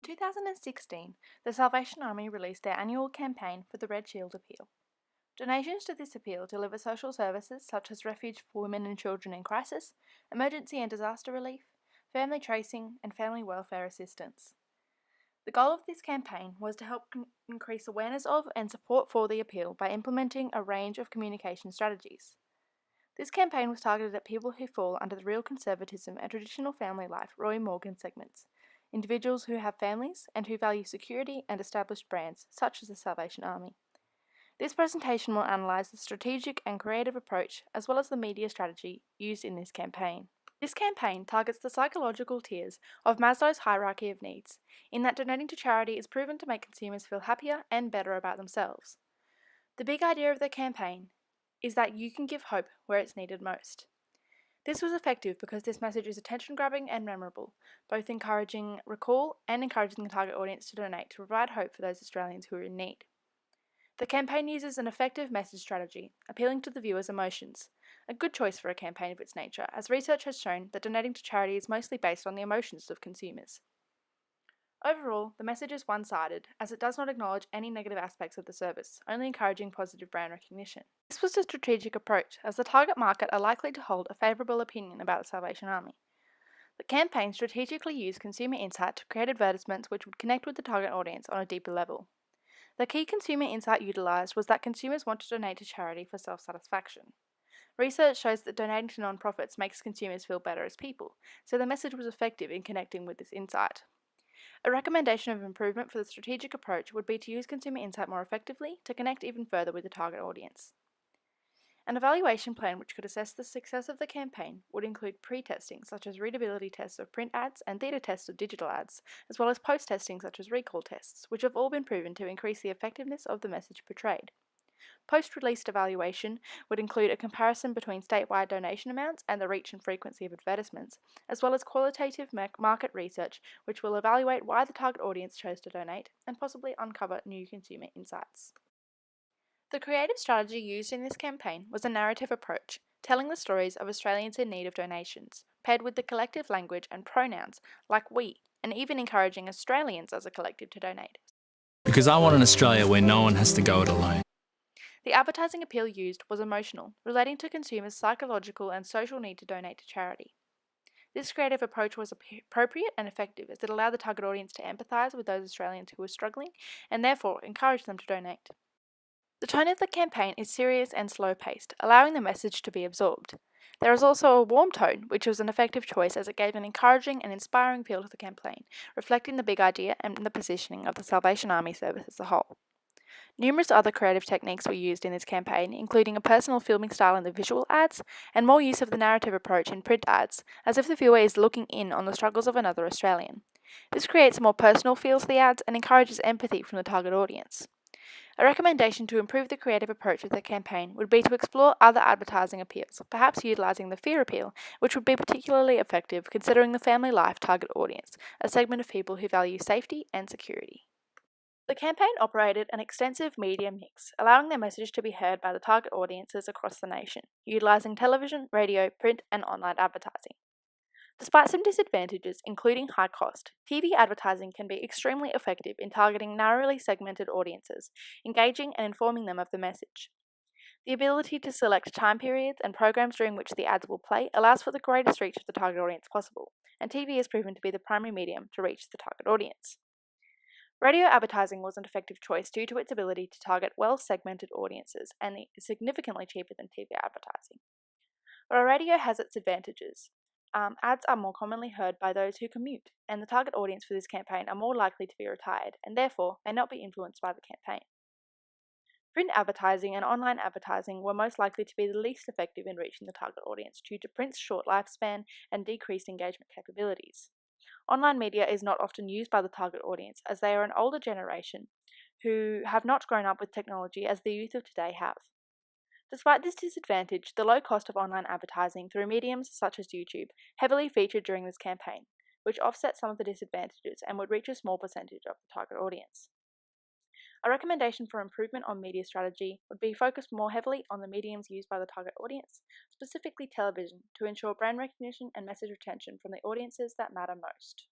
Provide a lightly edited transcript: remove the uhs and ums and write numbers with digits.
2016, the Salvation Army released their annual campaign for the Red Shield Appeal. Donations to this appeal deliver social services such as refuge for women and children in crisis, emergency and disaster relief, family tracing, and family welfare assistance. The goal of this campaign was to help increase awareness of and support for the appeal by implementing a range of communication strategies. This campaign was targeted at people who fall under the real conservatism and traditional family life Roy Morgan segments, individuals who have families and who value security and established brands such as the Salvation Army. This presentation will analyse the strategic and creative approach as well as the media strategy used in this campaign. This campaign targets the psychological tiers of Maslow's hierarchy of needs, in that donating to charity is proven to make consumers feel happier and better about themselves. The big idea of the campaign is that you can give hope where it's needed most. This was effective because this message is attention-grabbing and memorable, both encouraging recall and encouraging the target audience to donate to provide hope for those Australians who are in need. The campaign uses an effective message strategy, appealing to the viewer's emotions, a good choice for a campaign of its nature, as research has shown that donating to charity is mostly based on the emotions of consumers. Overall, the message is one-sided, as it does not acknowledge any negative aspects of the service, only encouraging positive brand recognition. This was a strategic approach, as the target market are likely to hold a favourable opinion about the Salvation Army. The campaign strategically used consumer insight to create advertisements which would connect with the target audience on a deeper level. The key consumer insight utilised was that consumers want to donate to charity for self-satisfaction. Research shows that donating to non-profits makes consumers feel better as people, so the message was effective in connecting with this insight. A recommendation of improvement for the strategic approach would be to use consumer insight more effectively to connect even further with the target audience. An evaluation plan which could assess the success of the campaign would include pre-testing, such as readability tests of print ads and theta tests of digital ads, as well as post-testing such as recall tests, which have all been proven to increase the effectiveness of the message portrayed. Post-release evaluation would include a comparison between statewide donation amounts and the reach and frequency of advertisements, as well as qualitative market research which will evaluate why the target audience chose to donate and possibly uncover new consumer insights. The creative strategy used in this campaign was a narrative approach, telling the stories of Australians in need of donations, paired with the collective language and pronouns like we, and even encouraging Australians as a collective to donate. Because I want an Australia where no one has to go it alone. The advertising appeal used was emotional, relating to consumers' psychological and social need to donate to charity. This creative approach was appropriate and effective as it allowed the target audience to empathise with those Australians who were struggling and therefore encouraged them to donate. The tone of the campaign is serious and slow-paced, allowing the message to be absorbed. There is also a warm tone, which was an effective choice as it gave an encouraging and inspiring feel to the campaign, reflecting the big idea and the positioning of the Salvation Army service as a whole. Numerous other creative techniques were used in this campaign, including a personal filming style in the visual ads and more use of the narrative approach in print ads, as if the viewer is looking in on the struggles of another Australian. This creates a more personal feel to the ads and encourages empathy from the target audience. A recommendation to improve the creative approach of the campaign would be to explore other advertising appeals, perhaps utilising the fear appeal, which would be particularly effective considering the family life target audience, a segment of people who value safety and security. The campaign operated an extensive media mix, allowing their message to be heard by the target audiences across the nation, utilising television, radio, print and online advertising. Despite some disadvantages, including high cost, TV advertising can be extremely effective in targeting narrowly segmented audiences, engaging and informing them of the message. The ability to select time periods and programs during which the ads will play allows for the greatest reach of the target audience possible, and TV is proven to be the primary medium to reach the target audience. Radio advertising was an effective choice due to its ability to target well-segmented audiences and is significantly cheaper than TV advertising. While radio has its advantages, ads are more commonly heard by those who commute, and the target audience for this campaign are more likely to be retired and therefore may not be influenced by the campaign. Print advertising and online advertising were most likely to be the least effective in reaching the target audience due to print's short lifespan and decreased engagement capabilities. Online media is not often used by the target audience as they are an older generation who have not grown up with technology as the youth of today have. Despite this disadvantage, the low cost of online advertising through mediums such as YouTube heavily featured during this campaign, which offset some of the disadvantages and would reach a small percentage of the target audience. A recommendation for improvement on media strategy would be focused more heavily on the mediums used by the target audience, specifically television, to ensure brand recognition and message retention from the audiences that matter most.